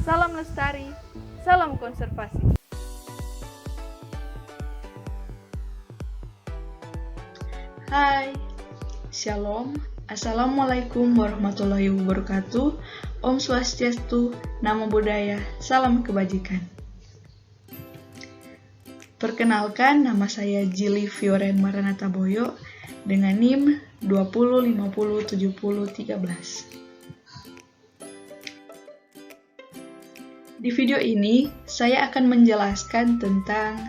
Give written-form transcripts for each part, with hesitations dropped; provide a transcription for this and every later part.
Salam lestari, salam konservasi. Hai, Shalom, Assalamualaikum warahmatullahi wabarakatuh. Om Swastiastu, Namo Buddhaya, salam kebajikan. Perkenalkan, nama saya Jili Fioren Maranatha Boyo dengan NIM 20507013. Di video ini, saya akan menjelaskan tentang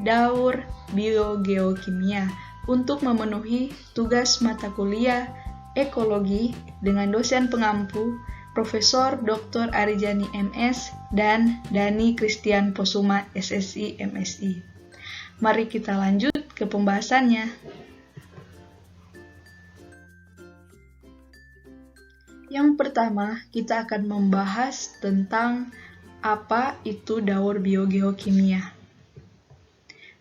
daur biogeokimia untuk memenuhi tugas mata kuliah ekologi dengan dosen pengampu Profesor Dr. Arijani MS dan Dani Christian Posuma SSI MSI. Mari kita lanjut ke pembahasannya. Yang pertama, kita akan membahas tentang apa itu daur biogeokimia.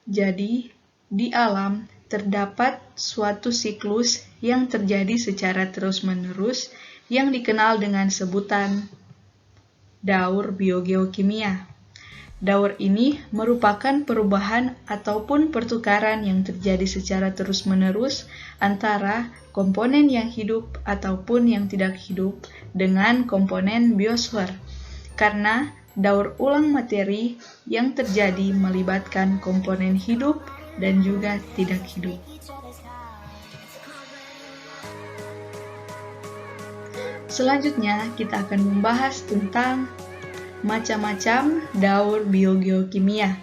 Jadi, di alam terdapat suatu siklus yang terjadi secara terus-menerus yang dikenal dengan sebutan daur biogeokimia. Daur ini merupakan perubahan ataupun pertukaran yang terjadi secara terus-menerus antara komponen yang hidup ataupun yang tidak hidup dengan komponen biosfer. Karena daur ulang materi yang terjadi melibatkan komponen hidup dan juga tidak hidup. Selanjutnya, kita akan membahas tentang macam-macam daur biogeokimia.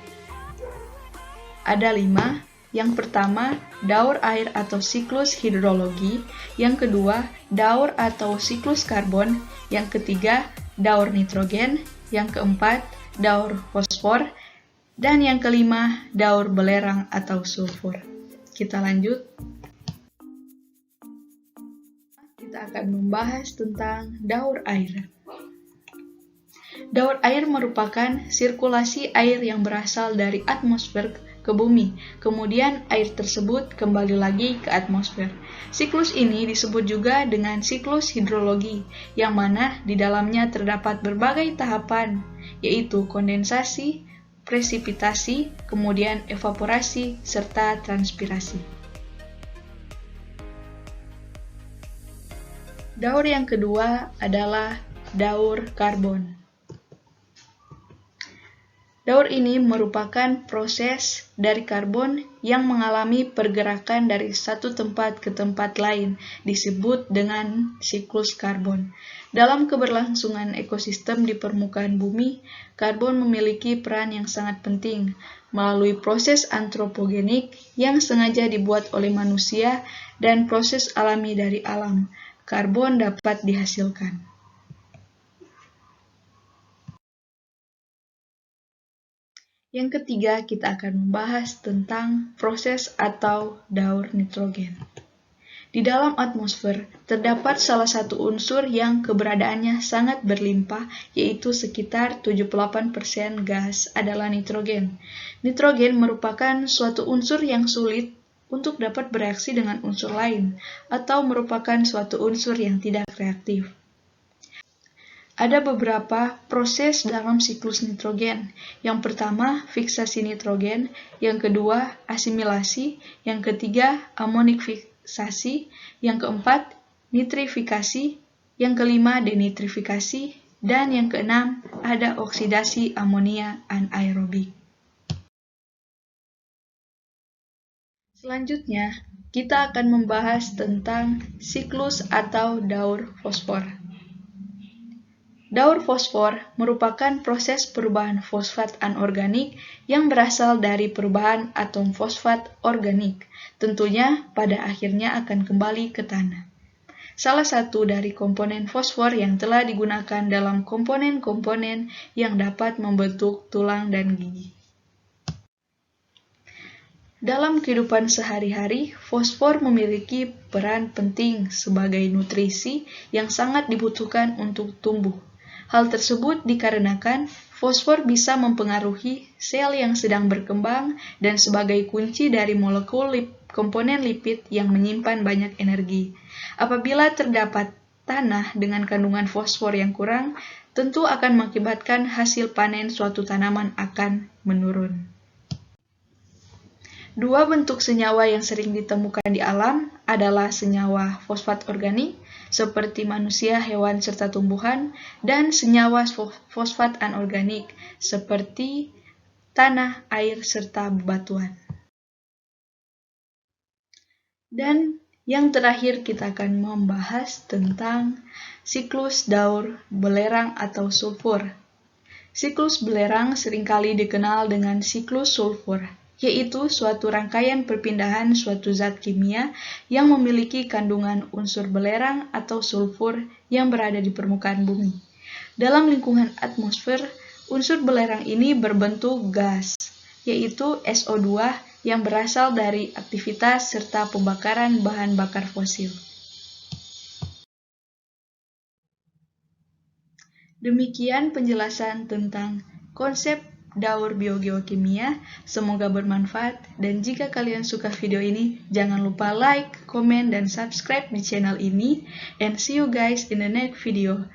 Ada 5. Yang pertama, daur air atau siklus hidrologi. Yang kedua, daur atau siklus karbon. Yang ketiga, daur nitrogen. Yang keempat, daur fosfor. Dan yang kelima, daur belerang atau sulfur. Kita lanjut. Kita akan membahas tentang daur air. Daur air merupakan sirkulasi air yang berasal dari atmosfer ke bumi. Kemudian air tersebut kembali lagi ke atmosfer. Siklus ini disebut juga dengan siklus hidrologi, yang mana di dalamnya terdapat berbagai tahapan, yaitu kondensasi, presipitasi, kemudian evaporasi, serta transpirasi. Daur yang kedua adalah daur karbon. Daur ini merupakan proses dari karbon yang mengalami pergerakan dari satu tempat ke tempat lain, disebut dengan siklus karbon. Dalam keberlangsungan ekosistem di permukaan bumi, karbon memiliki peran yang sangat penting melalui proses antropogenik yang sengaja dibuat oleh manusia dan proses alami dari alam. Karbon dapat dihasilkan. Yang ketiga, kita akan membahas tentang proses atau daur nitrogen. Di dalam atmosfer, terdapat salah satu unsur yang keberadaannya sangat berlimpah, yaitu sekitar 78% gas adalah nitrogen. Nitrogen merupakan suatu unsur yang sulit untuk dapat bereaksi dengan unsur lain, atau merupakan suatu unsur yang tidak reaktif. Ada beberapa proses dalam siklus nitrogen. Yang pertama, fiksasi nitrogen. Yang kedua, asimilasi. Yang ketiga, amonifikasi. Yang keempat, nitrifikasi. Yang kelima, denitrifikasi. Dan yang keenam, ada oksidasi amonia anaerobik. Selanjutnya, kita akan membahas tentang siklus atau daur fosfor. Daur fosfor merupakan proses perubahan fosfat anorganik yang berasal dari perubahan atom fosfat organik. Tentunya pada akhirnya akan kembali ke tanah. Salah satu dari komponen fosfor yang telah digunakan dalam komponen-komponen yang dapat membentuk tulang dan gigi. Dalam kehidupan sehari-hari, fosfor memiliki peran penting sebagai nutrisi yang sangat dibutuhkan untuk tumbuh. Hal tersebut dikarenakan fosfor bisa mempengaruhi sel yang sedang berkembang dan sebagai kunci dari molekul komponen lipid yang menyimpan banyak energi. Apabila terdapat tanah dengan kandungan fosfor yang kurang, tentu akan mengakibatkan hasil panen suatu tanaman akan menurun. Dua bentuk senyawa yang sering ditemukan di alam adalah senyawa fosfat organik, seperti manusia, hewan, serta tumbuhan, dan senyawa fosfat anorganik, seperti tanah, air, serta bebatuan. Dan yang terakhir kita akan membahas tentang siklus daur belerang atau sulfur. Siklus belerang seringkali dikenal dengan siklus sulfur, yaitu suatu rangkaian perpindahan suatu zat kimia yang memiliki kandungan unsur belerang atau sulfur yang berada di permukaan bumi. Dalam lingkungan atmosfer, unsur belerang ini berbentuk gas, yaitu SO2 yang berasal dari aktivitas serta pembakaran bahan bakar fosil. Demikian penjelasan tentang konsep daur biogeokimia. Semoga bermanfaat, dan jika kalian suka video ini, jangan lupa like, komen, dan subscribe di channel ini. And see you guys in the next video.